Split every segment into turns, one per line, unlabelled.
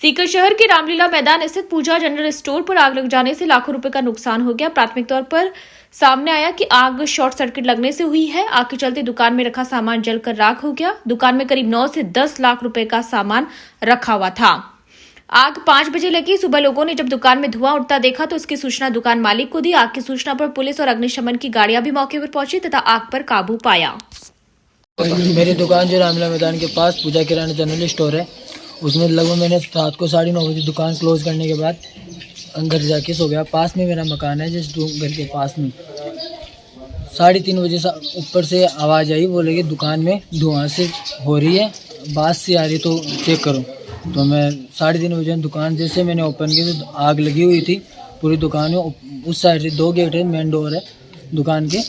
सीकर शहर के रामलीला मैदान स्थित पूजा जनरल स्टोर पर आग लग जाने से लाखों रुपए का नुकसान हो गया। प्राथमिक तौर पर सामने आया कि आग शॉर्ट सर्किट लगने से हुई है। आग के चलते दुकान में रखा सामान जलकर राख हो गया। दुकान में करीब 9 से 10 लाख रुपए का सामान रखा हुआ था। आग 5 बजे लगी। सुबह लोगों ने जब दुकान में धुआं उठता देखा तो उसकी सूचना दुकान मालिक को दी। आग की सूचना पर पुलिस और अग्निशमन की गाड़ियां भी मौके पर पहुंची तथा आग पर काबू पाया।
मेरी दुकान जो रामलीला मैदान के पास पूजा किराना जनरल स्टोर है, उसमें लगभग मैंने रात को 9:30 बजे दुकान क्लोज करने के बाद घर जाके सो गया। पास में मेरा मकान है, जिस घर के पास में 3:30 बजे ऊपर से आवाज़ आई, बोले कि दुकान में धुआं से हो रही है, बात से आ रही, तो चेक करो। तो मैं 3:30 बजे दुकान जैसे मैंने ओपन की तो आग लगी हुई थी पूरी दुकान में। उस साइड से 2 गेट है, मेन डोर है दुकान के,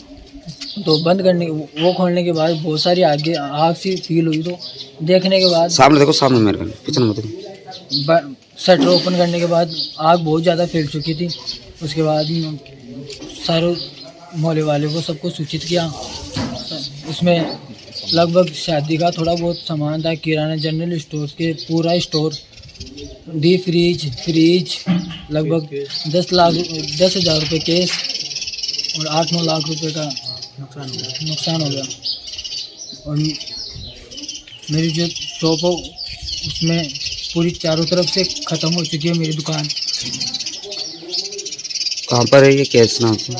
तो बंद करने वो खोलने के बाद बहुत सारी आग सी फील हुई। तो देखने के बाद
सामने देखो, सामने मेरे को पीछे मत।
शटर ओपन करने के बाद आग बहुत ज़्यादा फैल चुकी थी। उसके बाद सारे मोहल्ले वाले को सबको सूचित किया। उसमें लगभग शादी का थोड़ा बहुत सामान था, किराना जनरल स्टोर के पूरा स्टोर, डी फ्रिज लगभग 10,000 रुपये केस और 8-9 लाख रुपए का नुकसान हो गया। और मेरी जो शॉप हो उसमें पूरी चारों तरफ से ख़त्म हो चुकी है मेरी दुकान।
कहाँ पर है ये केस? नाम से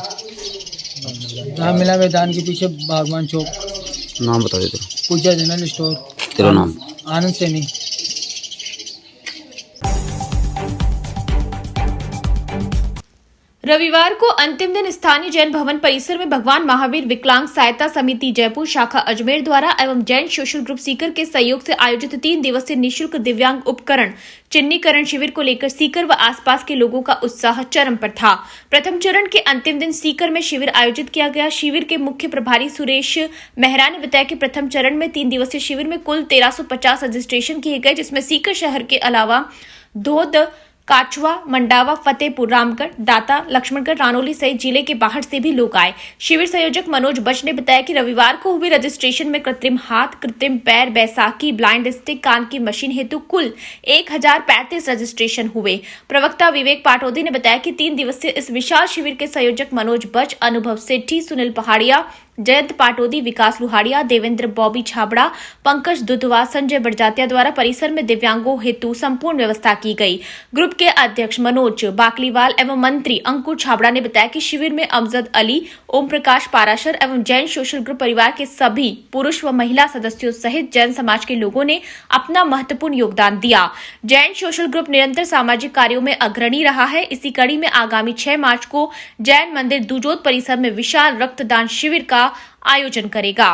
रामलीला मैदान के पीछे बागवान चौक।
नाम बता दे तेरा।
पूजा जनरल स्टोर।
तेरा नाम?
आनंद सैनी।
रविवार को अंतिम दिन स्थानीय जैन भवन परिसर में भगवान महावीर विकलांग सहायता समिति जयपुर शाखा अजमेर द्वारा एवं जैन सोशल ग्रुप सीकर के सहयोग से आयोजित 3 दिवसीय निःशुल्क दिव्यांग उपकरण चिन्हीकरण शिविर को लेकर सीकर व आसपास के लोगों का उत्साह चरम पर था। प्रथम चरण के अंतिम दिन सीकर में शिविर आयोजित किया गया। शिविर के मुख्य प्रभारी सुरेश मेहरा ने बताया कि प्रथम चरण में 3 दिवसीय शिविर में कुल 1350 रजिस्ट्रेशन किए गए, जिसमें सीकर शहर के अलावा धोद, काचवा, मंडावा, फतेहपुर, रामगढ़, दाता, लक्ष्मणगढ़, रानौली सहित जिले के बाहर से भी लोग आए। शिविर संयोजक मनोज बच ने बताया कि रविवार को हुए रजिस्ट्रेशन में कृत्रिम हाथ, कृत्रिम पैर, बैसाखी, ब्लाइंड स्टिक, कान की मशीन हेतु कुल 1035 रजिस्ट्रेशन हुए। प्रवक्ता विवेक पाटोदी ने बताया कि 3 दिवसीय इस विशाल शिविर के संयोजक मनोज बच, अनुभव सेठी, सुनील पहाड़िया, जयंत पाटोदी, विकास लुहाड़िया, देवेंद्र बॉबी छाबड़ा, पंकज दुधवा, संजय बड़जातिया द्वारा परिसर में दिव्यांगों हेतु संपूर्ण व्यवस्था की गई। ग्रुप के अध्यक्ष मनोज बाकलीवाल एवं मंत्री अंकुर छाबड़ा ने बताया कि शिविर में अमजद अली, ओम प्रकाश पाराशर एवं जैन सोशल ग्रुप परिवार के सभी पुरुष व महिला सदस्यों सहित जैन समाज के लोगों ने अपना महत्वपूर्ण योगदान दिया। जैन सोशल ग्रुप निरंतर सामाजिक कार्यों में अग्रणी रहा है। इसी कड़ी में आगामी 6 मार्च को जैन मंदिर दुजोत परिसर में विशाल रक्तदान शिविर का आयोजन करेगा।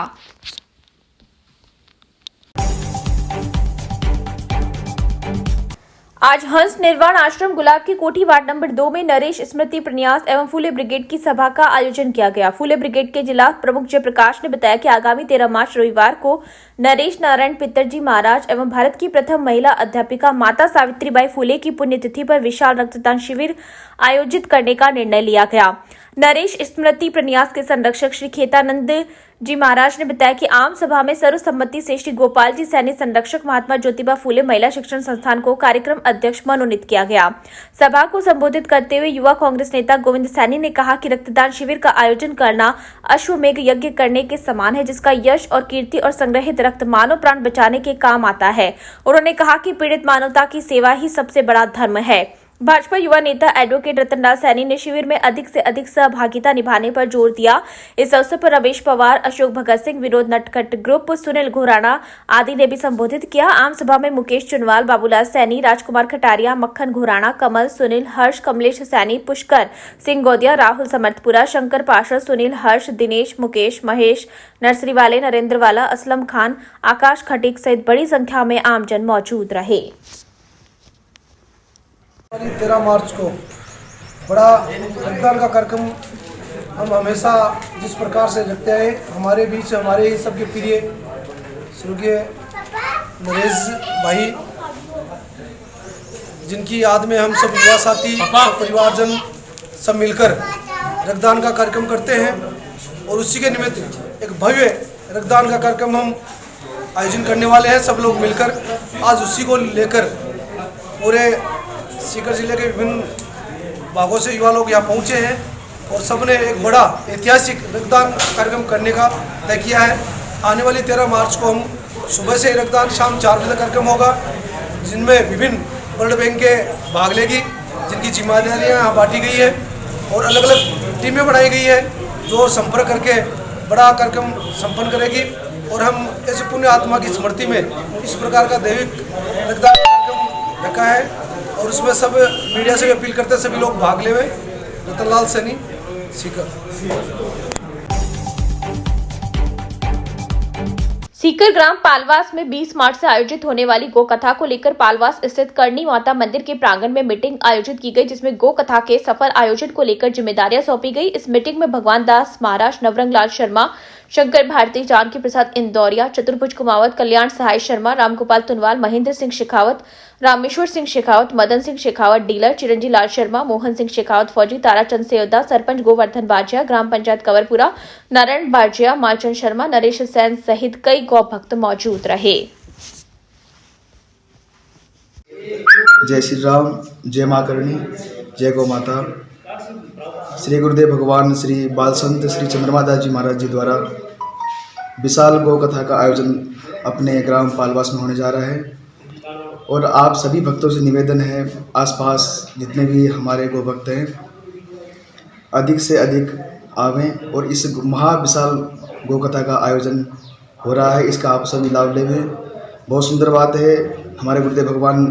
आज हंस निर्वाण आश्रम गुलाब की कोठी वार्ड नंबर 2 में नरेश स्मृति प्रन्यास एवं फूले ब्रिगेड की सभा का आयोजन किया गया। फूले ब्रिगेड के जिला प्रमुख जयप्रकाश ने बताया कि आगामी 13 मार्च रविवार को नरेश नारायण पित्तरजी महाराज एवं भारत की प्रथम महिला अध्यापिका माता सावित्रीबाई फूले की पुण्यतिथि पर विशाल रक्तदान शिविर आयोजित करने का निर्णय लिया गया। नरेश स्मृति प्रन्यास के संरक्षक श्री खेतानंद जी महाराज ने बताया कि आम सभा में सर्वसम्मति से श्री गोपाल जी सैनी संरक्षक महात्मा ज्योतिबा फूले महिला शिक्षण संस्थान को कार्यक्रम अध्यक्ष मनोनीत किया गया। सभा को संबोधित करते हुए युवा कांग्रेस नेता गोविंद सैनी ने कहा कि रक्तदान शिविर का आयोजन करना अश्वमेघ यज्ञ करने के समान है, जिसका यश और कीर्ति और संग्रहित रक्त मानव प्राण बचाने के काम आता है। उन्होंने कहा कि पीड़ित मानवता की सेवा ही सबसे बड़ा धर्म है। भाजपा युवा नेता एडवोकेट रतनलाल सैनी ने शिविर में अधिक से अधिक सहभागिता निभाने पर जोर दिया। इस अवसर पर रमेश पवार, अशोक भगत सिंह, विनोद नटखट ग्रुप, सुनील घोराना आदि ने भी संबोधित किया। आम सभा में मुकेश चुनवाल, बाबूलाल सैनी, राजकुमार खटारिया, मक्खन घोराना, कमल, सुनील, हर्ष, कमलेश सैनी, पुष्कर सिंह गोदिया, राहुल समर्थपुरा, शंकर पार्षद, सुनील, हर्ष, दिनेश, मुकेश, महेश, नर्सरी वाले, नरेंद्र वाला, असलम खान, आकाश खटीक सहित बड़ी संख्या में आमजन मौजूद रहे।
13 मार्च को बड़ा रक्तदान का कार्यक्रम हम हमेशा जिस प्रकार से रखते हैं, हमारे बीच हमारे ही सबके प्रिय स्वर्गीय नरेश भाई, जिनकी याद में हम सब युवा साथी, सब परिवारजन सब मिलकर रक्तदान का कार्यक्रम करते हैं और उसी के निमित्त एक भव्य रक्तदान का कार्यक्रम हम आयोजन करने वाले हैं। सब लोग मिलकर आज उसी को लेकर पूरे सीकर जिले के विभिन्न भागों से युवा लोग यहाँ पहुँचे हैं और सबने एक बड़ा ऐतिहासिक रक्तदान कार्यक्रम करने का तय किया है। आने वाली 13 मार्च को हम सुबह से रक्तदान, शाम 4 बजे तक कार्यक्रम होगा, जिनमें विभिन्न ब्लड बैंक के भाग लेगी, जिनकी जिम्मेदारियाँ यहाँ बांटी गई है और अलग अलग टीमें बनाई गई है जो संपर्क करके बड़ा कार्यक्रम संपन्न करेगी। और हम ऐसे पुण्य आत्मा की स्मृति में इस प्रकार का दैविक रक्तदान कार्यक्रम रखा है और उसमें सब मीडिया से भी अपील करते हैं सभी लोग भाग लेवे। रतनलाल सैनी, सीकर।
सीकर ग्राम पालवास में 20 मार्च से आयोजित होने वाली गो कथा को लेकर पालवास स्थित करणी माता मंदिर के प्रांगण में मीटिंग आयोजित की गई, जिसमें गो कथा के सफल आयोजन को लेकर जिम्मेदारियां सौंपी गई। इस मीटिंग में भगवान दास महाराज, नवरंग लाल शर्मा, शंकर भारती, जानकी प्रसाद इंदौरिया, चतुर्भुज कुमावत, कल्याण सहाय शर्मा, रामगोपाल तुनवाल, महेंद्र सिंह शेखावत, रामेश्वर सिंह शेखावत, मदन सिंह शेखावत डीलर, चिरंजीव लाल शर्मा, मोहन सिंह शेखावत फौजी, ताराचंद सेवदा, सरपंच गोवर्धन बाजिया, ग्राम पंचायत कंवरपुरा, नारायण बाजिया, मालचंद शर्मा, नरेश सैन सहित कई गौ भक्त मौजूद रहे।
जय श्री राम, जय मां करणी, जय गौ माता। श्री गुरुदेव भगवान श्री बाल संत श्री चंद्रमा दास जी महाराज जी द्वारा विशाल गौ कथा का आयोजन अपने ग्राम पालवास में होने जा रहा है और आप सभी भक्तों से निवेदन है, आसपास जितने भी हमारे गौ भक्त हैं अधिक से अधिक आवें और इस महाविशाल गौ कथा का आयोजन हो रहा है, इसका आप सभी लाभ लेंगे। बहुत सुंदर बात है, हमारे गुरुदेव भगवान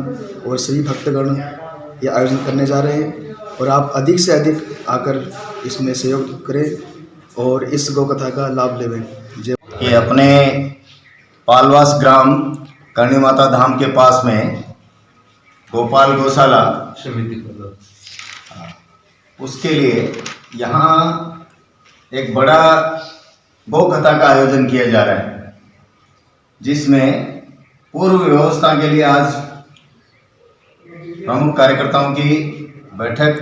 और सभी भक्तगण ये आयोजन करने जा रहे हैं और आप अधिक से अधिक आकर इसमें सहयोग करें और इस गौ कथा का लाभ लें।
ये अपने पालवास ग्राम करणी माता धाम के पास में गोपाल गौशाला उसके लिए यहाँ एक बड़ा गौ कथा का आयोजन किया जा रहा है, जिसमें पूर्व व्यवस्था के लिए आज प्रमुख कार्यकर्ताओं की बैठक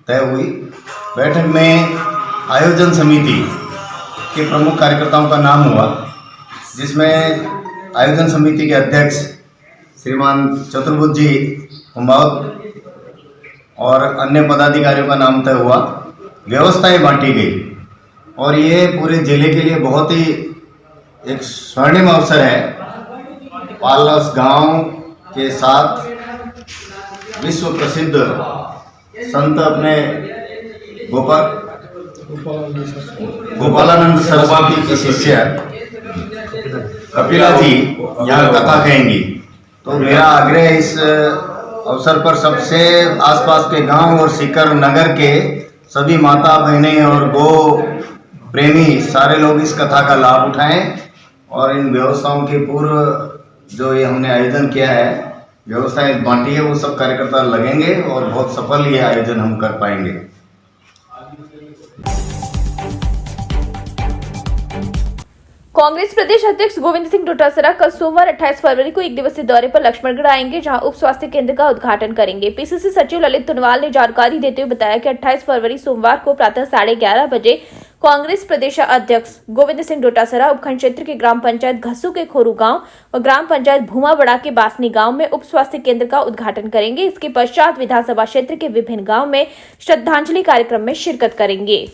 तय हुई। बैठक में आयोजन समिति के प्रमुख कार्यकर्ताओं का नाम हुआ, जिसमें आयोजन समिति के अध्यक्ष श्रीमान चतुर्भुज जी कुंभावत और अन्य पदाधिकारियों का नाम तय हुआ। व्यवस्थाएं बांटी गई और ये पूरे जिले के लिए बहुत ही एक स्वर्णिम अवसर है। पालवास गांव के साथ विश्व प्रसिद्ध संत अपने गोपालानंद सरस्वती की शिष्य कपिला जी यहाँ कथा कहेंगी। तो मेरा आग्रह इस अवसर पर सबसे आसपास के गांव और सीकर नगर के सभी माता बहनें और गो प्रेमी सारे लोग इस कथा का लाभ उठाएं और इन व्यवस्थाओं के पूर्व जो ये हमने आयोजन किया है, व्यवस्थाएं बांटी है, वो सब कार्यकर्ता लगेंगे और बहुत सफल ये आयोजन हम कर पाएंगे।
कांग्रेस प्रदेश अध्यक्ष गोविंद सिंह डोटासरा कल सोमवार 28 फरवरी को एक दिवसीय दौरे पर लक्ष्मणगढ़ आएंगे, जहां उप स्वास्थ्य केंद्र का उद्घाटन करेंगे। पीसीसी सचिव ललित तुनवाल ने जानकारी देते हुए बताया कि 28 फरवरी सोमवार को प्रातः 11:30 बजे कांग्रेस प्रदेश अध्यक्ष गोविंद सिंह डोटासरा उपखंड क्षेत्र के ग्राम पंचायत घस्सू के खोरू गांव और ग्राम पंचायत भूमाबड़ा के बासनी गांव में उप स्वास्थ्य केंद्र का उद्घाटन करेंगे। इसके पश्चात विधानसभा क्षेत्र के विभिन्न गांव में श्रद्धांजलि कार्यक्रम में शिरकत करेंगे।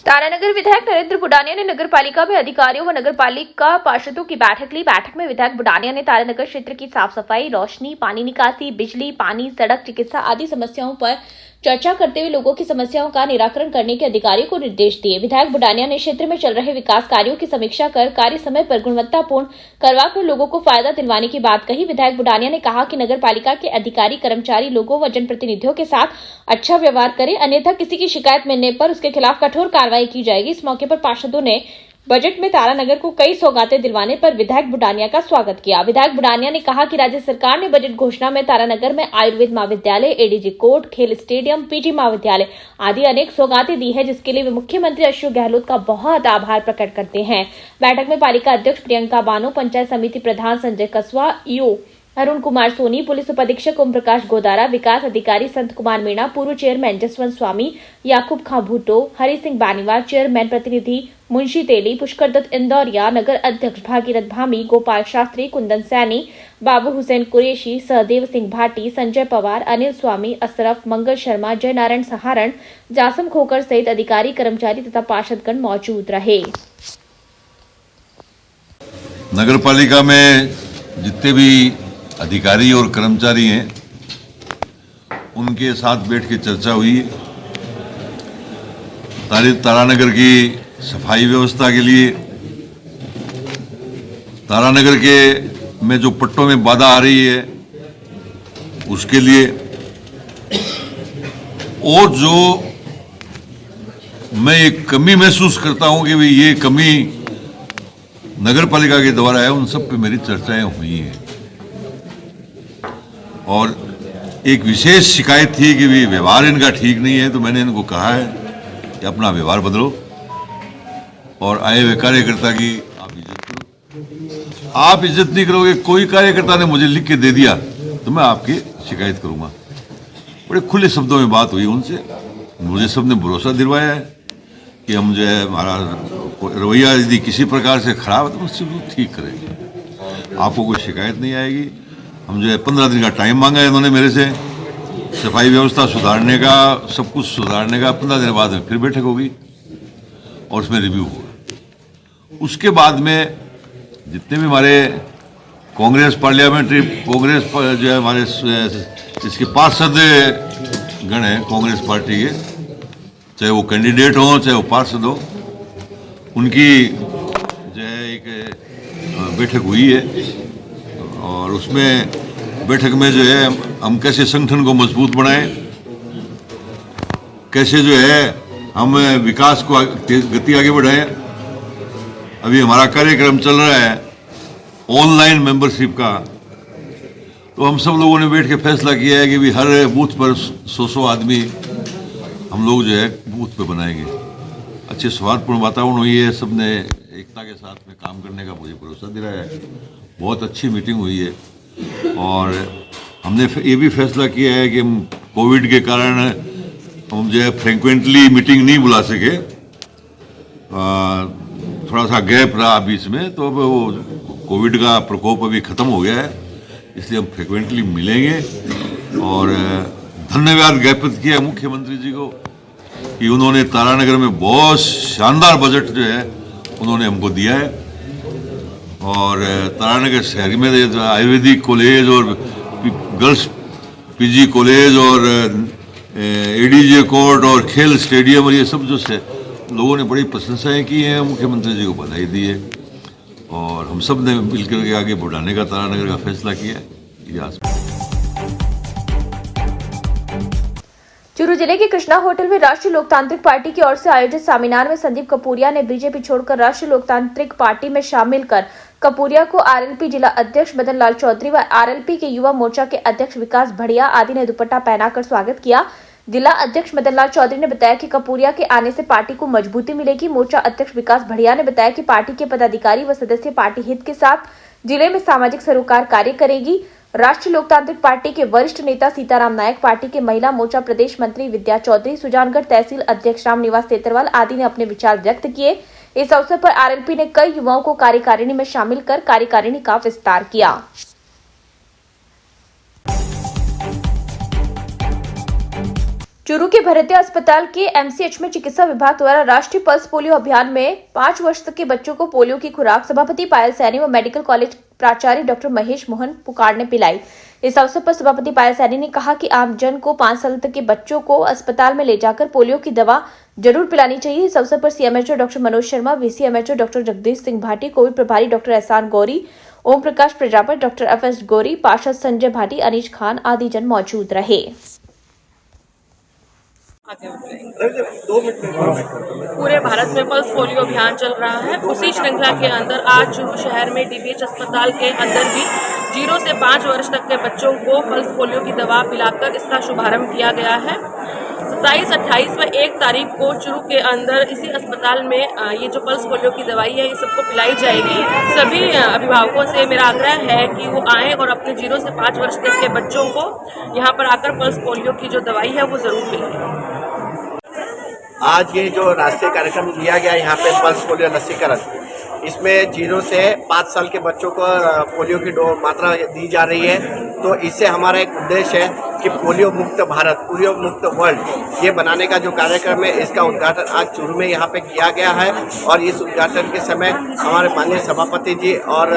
तारानगर विधायक नरेंद्र बुडानिया ने नगर पालिका में अधिकारियों व नगर पालिका पार्षदों की बैठक ली। बैठक में विधायक बुडानिया ने तारानगर क्षेत्र की साफ सफाई, रोशनी, पानी निकासी, बिजली, पानी, सड़क, चिकित्सा आदि समस्याओं पर चर्चा करते हुए लोगों की समस्याओं का निराकरण करने के अधिकारियों को निर्देश दिए। विधायक बुडानिया ने क्षेत्र में चल रहे विकास कार्यों की समीक्षा कर कार्य समय पर गुणवत्तापूर्ण करवाकर लोगों को फायदा दिलवाने की बात कही। विधायक बुडानिया ने कहा कि नगर पालिका के अधिकारी कर्मचारी लोगों व जनप्रतिनिधियों के साथ अच्छा व्यवहार करें, अन्यथा किसी की शिकायत मिलने पर उसके खिलाफ कठोर कार्रवाई की जाएगी। इस मौके पर पार्षदों ने बजट में तारानगर को कई सौगातें दिलवाने पर विधायक बुडानिया का स्वागत किया। विधायक बुडानिया ने कहा कि राज्य सरकार ने बजट घोषणा में तारानगर में आयुर्वेद महाविद्यालय, एडीजी कोर्ट, खेल स्टेडियम, पीजी महाविद्यालय आदि अनेक सौगातें दी है, जिसके लिए वे मुख्यमंत्री अशोक गहलोत का बहुत आभार प्रकट करते हैं। बैठक में पालिका अध्यक्ष प्रियंका बानो, पंचायत समिति प्रधान संजय कसवा, ईओ अरुण कुमार सोनी, पुलिस उपाधीक्षक ओम प्रकाश गोदारा, विकास अधिकारी संत कुमार मीणा, पूर्व चेयरमैन जसवंत स्वामी, याकूब खां भुट्टो, हरि सिंह बानीवाल, चेयरमैन प्रतिनिधि मुंशी तेली, पुष्कर दत्त इंदौरिया, नगर अध्यक्ष भागीरथ भामी, गोपाल शास्त्री, कुंदन सैनी, बाबू हुसैन कुरैशी, सहदेव सिंह भाटी, संजय पवार, अनिल स्वामी, असरफ, मंगल शर्मा, जय नारायण सहारण, जासम खोकर सहित अधिकारी, कर्मचारी तथा पार्षदगण मौजूद रहे।
नगर पालिका में जितने भी अधिकारी और कर्मचारी हैं उनके साथ बैठ के चर्चा हुई। तारानगर की सफाई व्यवस्था के लिए, तारानगर के में जो पट्टों में बाधा आ रही है उसके लिए, और जो मैं एक कमी महसूस करता हूं कि भाई ये कमी नगर पालिका के द्वारा है, उन सब पे मेरी चर्चाएं हुई हैं। और एक विशेष शिकायत थी कि भी व्यवहार इनका ठीक नहीं है, तो मैंने इनको कहा है कि अपना व्यवहार बदलो और आए हुए कार्यकर्ता की आप इज्जत करो। आप इज्जत नहीं करोगे, कोई कार्यकर्ता ने मुझे लिख के दे दिया तो मैं आपकी शिकायत करूंगा। बड़े खुले शब्दों में बात हुई उनसे, मुझे सबने भरोसा दिलवाया है कि हम जो है हमारा रवैया यदि किसी प्रकार से खराब है तो उससे ठीक करेंगे, आपको कोई शिकायत नहीं आएगी। हम जो है 15 दिन का टाइम मांगा है इन्होंने मेरे से, सफाई व्यवस्था सुधारने का, सब कुछ सुधारने का। 15 दिन बाद में फिर बैठक होगी और उसमें रिव्यू होगा। उसके बाद में जितने भी हमारे कांग्रेस पार्लियामेंट्री कांग्रेस जो है हमारे इसके पार्षद गण हैं कांग्रेस पार्टी के, चाहे वो कैंडिडेट हो चाहे वो पार्षद हो, उनकी जो है एक बैठक हुई है। और उसमें बैठक में जो है हम कैसे संगठन को मजबूत बनाएं, कैसे जो है हम विकास को गति आगे बढ़ाएं। अभी हमारा कार्यक्रम चल रहा है ऑनलाइन मेंबरशिप का, तो हम सब लोगों ने बैठ के फैसला किया है कि भी हर बूथ पर 100 आदमी हम लोग जो है बूथ पे बनाएंगे। अच्छे सौहार्दपूर्ण वातावरण हुई है, सबने एकता के साथ में काम करने का मुझे भरोसा दिलाया है। बहुत अच्छी मीटिंग हुई है और हमने ये भी फैसला किया है कि हम कोविड के कारण हम जो है फ्रिक्वेंटली मीटिंग नहीं बुला सके, थोड़ा सा गैप रहा बीच में, तो अब वो कोविड का प्रकोप अभी ख़त्म हो गया है, इसलिए हम फ्रिक्वेंटली मिलेंगे। और धन्यवाद ज्ञापित किया मुख्यमंत्री जी को कि उन्होंने तारानगर में बहुत शानदार बजट जो है उन्होंने हमको दिया है। और तारानगर शहर में आयुर्वेदिक कॉलेज और गर्ल्स पीजी कॉलेज और एडीजे कोर्ट और खेल स्टेडियम और ये सब जो से लोगों ने बड़ी प्रशंसाएं की हैं, मुख्यमंत्री जी को बधाई दी है और हम सब ने मिलकर के आगे बढ़ाने का तारानगर का फैसला किया है।
चूरू जिले के कृष्णा होटल में राष्ट्रीय लोकतांत्रिक पार्टी की ओर से आयोजित सेमिनार में संदीप कपूरिया ने बीजेपी छोड़कर राष्ट्रीय लोकतांत्रिक पार्टी में शामिल कर कपूरिया को आरएलपी जिला अध्यक्ष मदन लाल चौधरी व आरएलपी के युवा मोर्चा के अध्यक्ष विकास भड़िया आदि ने दुपट्टा पहनाकर स्वागत किया। जिला अध्यक्ष मदन लाल चौधरी ने बताया कि कपूरिया के आने से पार्टी को मजबूती मिलेगी। मोर्चा अध्यक्ष विकास भड़िया ने बताया कि पार्टी के पदाधिकारी व सदस्य पार्टी हित के साथ जिले में सामाजिक सरोकार कार्य करेगी। राष्ट्रीय लोकतांत्रिक पार्टी के वरिष्ठ नेता सीताराम नायक, पार्टी के महिला मोर्चा प्रदेश मंत्री विद्या चौधरी, सुजानगढ़ तहसील अध्यक्ष रामनिवास सेतरवाल आदि ने अपने विचार व्यक्त किए। इस अवसर पर आरएलपी ने कई युवाओं को कार्यकारिणी में शामिल कर कार्यकारिणी का विस्तार किया। चूरू के भरतिया अस्पताल के एमसीएच में चिकित्सा विभाग द्वारा राष्ट्रीय पल्स पोलियो अभियान में 5 वर्ष तक के बच्चों को पोलियो की खुराक सभापति पायल सैनी व मेडिकल कॉलेज प्राचार्य डॉक्टर महेश मोहन पुकार ने पिलाई। इस अवसर पर सभापति पायल सैनी ने कहा कि आम जन को 5 साल तक के बच्चों को अस्पताल में ले जाकर पोलियो की दवा जरूर पिलानी चाहिए। इस अवसर पर CMHO doctor Manoj Sharma, VCMHO doctor Jagdish Singh Bhati, Covid प्रभारी doctor Ehsan Gauri, Om Prakash Prajapati, doctor FS Gauri, पार्षद संजय भाटी, अनीश खान आदि जन मौजूद रहे।
पूरे भारत में पल्स पोलियो अभियान चल रहा है। उसी श्रृंखला के अंदर आज चूरू शहर में डीबीएच अस्पताल के अंदर भी 0 से 5 वर्ष तक के बच्चों को पल्स पोलियो की दवा पिलाकर इसका शुभारंभ किया गया है। 27, 28 व 1 तारीख को चुरू के अंदर इसी अस्पताल में ये जो पल्स पोलियो की दवाई है ये सबको पिलाई जाएगी। सभी अभिभावकों से मेरा आग्रह है कि वो आएँ और अपने 0 से 5 वर्ष तक के बच्चों को यहाँ पर आकर पल्स पोलियो की जो दवाई है वो ज़रूर पिलाएं।
आज ये जो राष्ट्रीय कार्यक्रम लिया गया यहाँ पे पल्स पोलियो लसीकरण, इसमें 0 से 5 साल के बच्चों को पोलियो की मात्रा दी जा रही है। तो इससे हमारा एक उद्देश्य है कि पोलियो मुक्त भारत, पोलियो मुक्त वर्ल्ड ये बनाने का जो कार्यक्रम है इसका उद्घाटन आज चूरू में यहाँ पे किया गया है। और इस उद्घाटन के समय हमारे माननीय सभापति जी और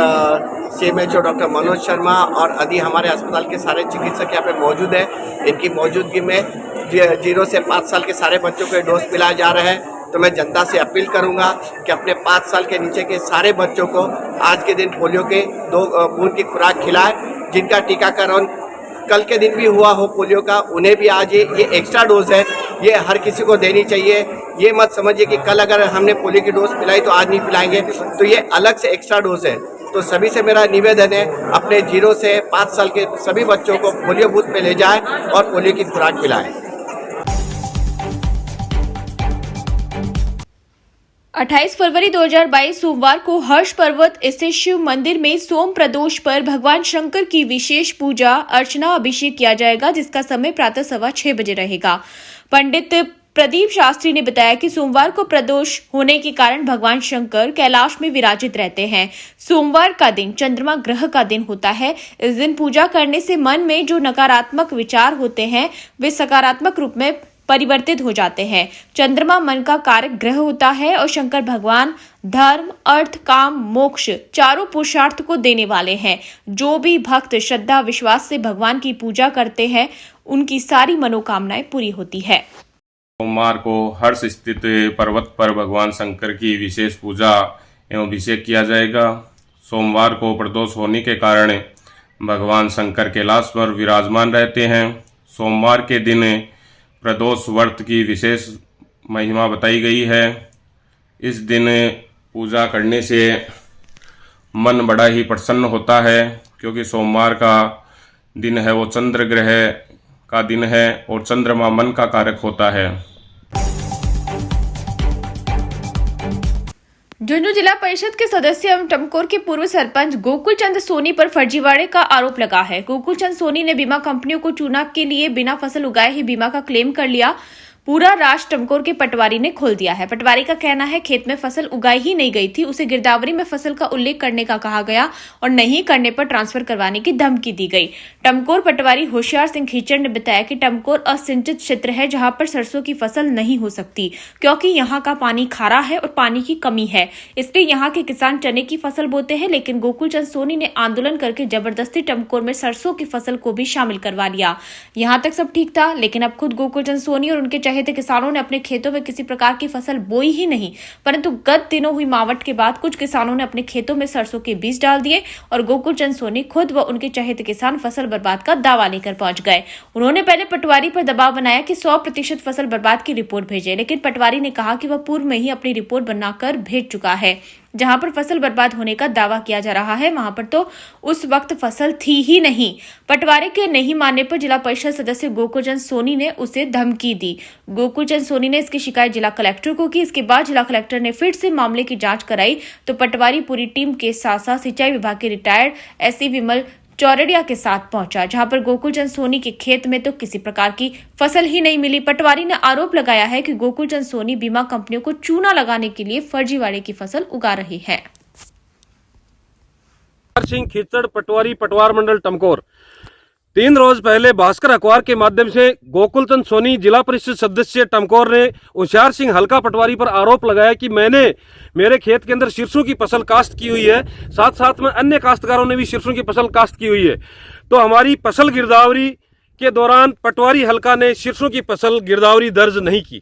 CMHO डॉक्टर मनोज शर्मा और आदि हमारे अस्पताल के सारे चिकित्सक यहाँ पे मौजूद हैं। इनकी मौजूदगी में 0 से 5 साल के सारे बच्चों को डोज पिलाया जा रहा है। तो मैं जनता से अपील करूंगा कि अपने 5 साल के नीचे के सारे बच्चों को आज के दिन पोलियो के 2 बूंद की खुराक खिलाएं। जिनका टीकाकरण कल के दिन भी हुआ हो पोलियो का, उन्हें भी आज ये एक्स्ट्रा डोज है, ये हर किसी को देनी चाहिए। ये मत समझिए कि कल अगर हमने पोलियो की डोज पिलाई तो आज नहीं पिलाएंगे, तो ये अलग से एक्स्ट्रा डोज है। तो सभी से मेरा निवेदन है, अपने 0 से 5 साल के सभी बच्चों को पोलियो बूथ पे ले जाएं और पोलियो की खुराक पिलाएं।
28 फरवरी 2022 सोमवार को हर्ष पर्वत स्थित शिव मंदिर में सोम प्रदोष पर भगवान शंकर की विशेष पूजा अर्चना अभिषेक किया जाएगा, जिसका समय प्रातः 6:15 बजे रहेगा। पंडित प्रदीप शास्त्री ने बताया कि सोमवार को प्रदोष होने के कारण भगवान शंकर कैलाश में विराजित रहते हैं। सोमवार का दिन चंद्रमा ग्रह का दिन होता है। इस दिन पूजा करने से मन में जो नकारात्मक विचार होते हैं वे सकारात्मक रूप में परिवर्तित हो जाते हैं। चंद्रमा मन का कारक ग्रह होता है और शंकर भगवान धर्म, अर्थ, काम, मोक्ष चारों पुरुषार्थ को देने वाले हैं। जो भी भक्त श्रद्धा विश्वास से भगवान की पूजा करते हैं उनकी सारी मनोकामनाएं पूरी होती है।
सोमवार को हर्ष स्थित पर्वत पर भगवान शंकर की विशेष पूजा एवं अभिषेक किया जाएगा। सोमवार को प्रदोष होने के कारण भगवान शंकर कैलाश पर विराजमान रहते हैं। सोमवार के दिन प्रदोष व्रत की विशेष महिमा बताई गई है। इस दिन पूजा करने से मन बड़ा ही प्रसन्न होता है, क्योंकि सोमवार का दिन है वो चंद्र ग्रह का दिन है और चंद्रमा मन का कारक होता है।
झुंझुनू जिला परिषद के सदस्य एवं टमकोर के पूर्व सरपंच गोकुल चंद सोनी पर फर्जीवाड़े का आरोप लगा है। गोकुल चंद सोनी ने बीमा कंपनियों को चूना के लिए बिना फसल उगाए ही बीमा का क्लेम कर लिया। पूरा राज टमकोर के पटवारी ने खोल दिया है। पटवारी का कहना है खेत में फसल उगाई ही नहीं गई थी, उसे गिरदावरी में फसल का उल्लेख करने का कहा गया और नहीं करने पर ट्रांसफर करवाने की धमकी दी गई। टमकोर पटवारी होशियार सिंह खीचड़ ने बताया कि टमकोर असिंचित क्षेत्र है जहां पर सरसों की फसल नहीं हो सकती, क्योंकि यहां का पानी खारा है और पानी की कमी है, इसलिए यहाँ के किसान चने की फसल बोते हैं। लेकिन गोकुल चंद सोनी ने आंदोलन करके जबरदस्ती टमकोर में सरसों की फसल को भी शामिल करवा लिया। यहाँ तक सब ठीक था, लेकिन अब खुद गोकुल चंद सोनी और उनके चहेते किसानों ने अपने खेतों में किसी प्रकार की फसल बोई ही नहीं, परंतु गत दिनों हुई मावट के बाद कुछ किसानों ने अपने खेतों में सरसों के बीज डाल दिए और गोकुल चंद सोनी खुद व उनके चहेते किसान फसल बर्बाद का दावा लेकर पहुंच गए। उन्होंने पहले पटवारी पर दबाव बनाया कि 100% फसल बर्बाद की रिपोर्ट भेजे, लेकिन पटवारी ने कहा कि वह पूर्व में ही अपनी रिपोर्ट बनाकर भेज चुका है। जहां पर फसल बर्बाद होने का दावा किया जा रहा है वहां पर तो उस वक्त फसल थी ही नहीं। पटवारी के नहीं मानने पर जिला परिषद सदस्य गोकुल चंद सोनी ने उसे धमकी दी। गोकुल चंद सोनी ने इसकी शिकायत जिला कलेक्टर को की। इसके बाद जिला कलेक्टर ने फिर से मामले की जांच कराई तो पटवारी पूरी टीम के साथ साथ सिंचाई विभाग के रिटायर्ड SC विमल चौरडिया के साथ पहुंचा, जहां पर गोकुल चंद सोनी के खेत में तो किसी प्रकार की फसल ही नहीं मिली। पटवारी ने आरोप लगाया है कि गोकुल चंद सोनी बीमा कंपनियों को चूना लगाने के लिए फर्जीवाड़े की फसल उगा रही है।
सिंह खीचड़ पटवारी पटवार मंडल टमकोर 3 रोज पहले भास्कर अखबार के माध्यम से गोकुल चंद सोनी जिला परिषद सदस्य टमकोर ने होशियार सिंह हल्का पटवारी पर आरोप लगाया कि मैंने मेरे खेत के अंदर सरसों की फसल काश्त की हुई है, साथ साथ में अन्य काश्तकारों ने भी सरसों की फसल काश्त की हुई है। तो हमारी फसल गिरदावरी के दौरान पटवारी हल्का ने सरसों की फसल गिरदावरी दर्ज नहीं की।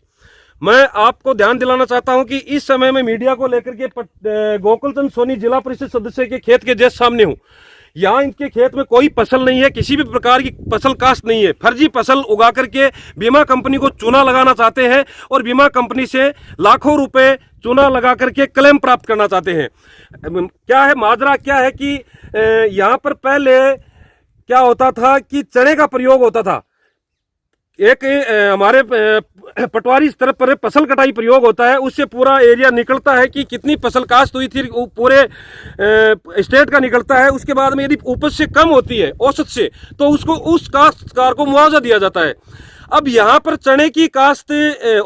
मैं आपको ध्यान दिलाना चाहता हूं कि इस समय मैं मीडिया को लेकर के गोकुल चंद सोनी जिला परिषद सदस्य के खेत के जस्ट सामने हूं। यहाँ इनके खेत में कोई फसल नहीं है, किसी भी प्रकार की फसल काश्त नहीं है। फर्जी फसल उगा करके बीमा कंपनी को चूना लगाना चाहते हैं और बीमा कंपनी से लाखों रुपए चूना लगा करके क्लेम प्राप्त करना चाहते हैं। क्या है माजरा, क्या है कि यहाँ पर पहले क्या होता था कि चने का प्रयोग होता था। एक हमारे पटवारी स्तर पर फसल कटाई प्रयोग होता है, उससे पूरा एरिया निकलता है कि कितनी फसल काश्त हुई थी, पूरे स्टेट का निकलता है। उसके बाद में यदि उपज से कम होती है औसत से, तो उसको उस काश्तकार को मुआवजा दिया जाता है। अब यहाँ पर चने की काश्त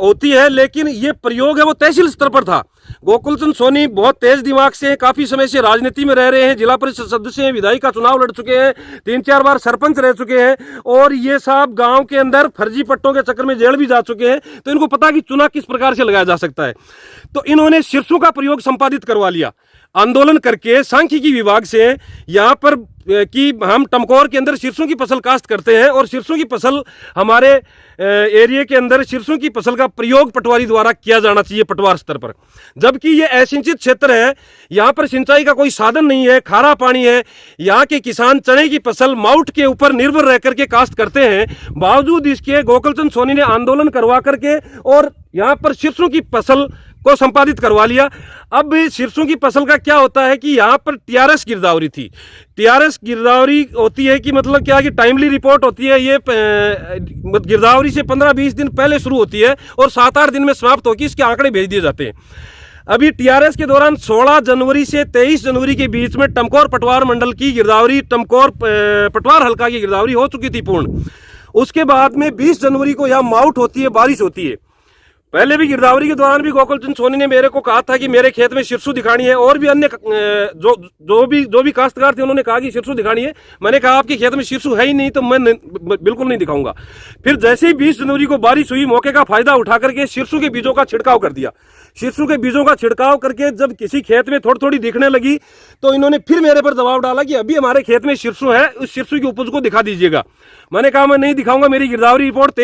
होती है, लेकिन ये प्रयोग है वो तहसील स्तर पर था। गोकुल चंद सोनी बहुत तेज दिमाग से, काफी समय से राजनीति में रह रहे हैं, जिला परिषद सदस्य हैं, विधायक का चुनाव लड़ चुके हैं, 3-4 बार सरपंच रह चुके हैं, और ये साहब गांव के अंदर फर्जी पट्टों के चक्कर में जेल भी जा चुके हैं। तो इनको पता कि चुनाव किस प्रकार से लगाया जा सकता है। तो इन्होंने सिरसों का प्रयोग संपादित करवा लिया आंदोलन करके सांख्यिकी विभाग से, यहाँ पर कि हम टमकोर के अंदर सिरसों की फसल काश्त करते हैं और सिरसों की फसल हमारे एरिया के अंदर सिरसों की फसल का प्रयोग पटवारी द्वारा किया जाना चाहिए पटवार स्तर पर। जबकि ये असिंचित क्षेत्र है, यहाँ पर सिंचाई का कोई साधन नहीं है, खारा पानी है। यहाँ के किसान चने की फसल माउट के ऊपर निर्भर रह करके काश्त करते हैं। बावजूद इसके गोकुलचंद सोनी ने आंदोलन करवा करके और यहाँ पर सिरसों की फसल को संपादित करवा लिया। अब सिरसों की फसल का क्या होता है कि यहाँ पर टीआरएस गिरदावरी थी। टीआरएस गिरदावरी होती है कि मतलब क्या कि टाइमली रिपोर्ट होती है। ये गिरदावरी से 15-20 दिन पहले शुरू होती है और 7-8 दिन में समाप्त होकर इसके आंकड़े भेज दिए जाते हैं। अभी टीआरएस के दौरान 16 जनवरी से 23 जनवरी के बीच में टमकोर पटवार मंडल की गिरदावरी, टमकोर पटवार हल्का की गिरदावरी हो चुकी थी पूर्ण। उसके बाद में 20 जनवरी को यहाँ माउट होती है, बारिश होती है। पहले भी गिरदावरी के दौरान भी गोकुलचंद सोनी ने मेरे को कहा था कि मेरे खेत में सिरसों दिखानी है, और भी अन्य जो भी काश्तकार थे उन्होंने कहा कि सिरसों दिखानी है। मैंने कहा आपके खेत में सिरसों है ही नहीं तो मैं बिल्कुल नहीं दिखाऊंगा। फिर जैसे ही 20 जनवरी को बारिश हुई, मौके का फायदा उठा करके सिरसों के बीजों का छिड़काव कर दिया। सिरसों के बीजों का छिड़काव करके जब किसी खेत में थोड़ी थोड़ी दिखने लगी तो इन्होंने फिर मेरे पर दबाव डाला कि अभी हमारे खेत में सिरसों है, उस सिरसों की उपज को दिखा दीजिएगा। मैंने कहा मैं नहीं दिखाऊंगा, मेरी गिरदावरी रिपोर्ट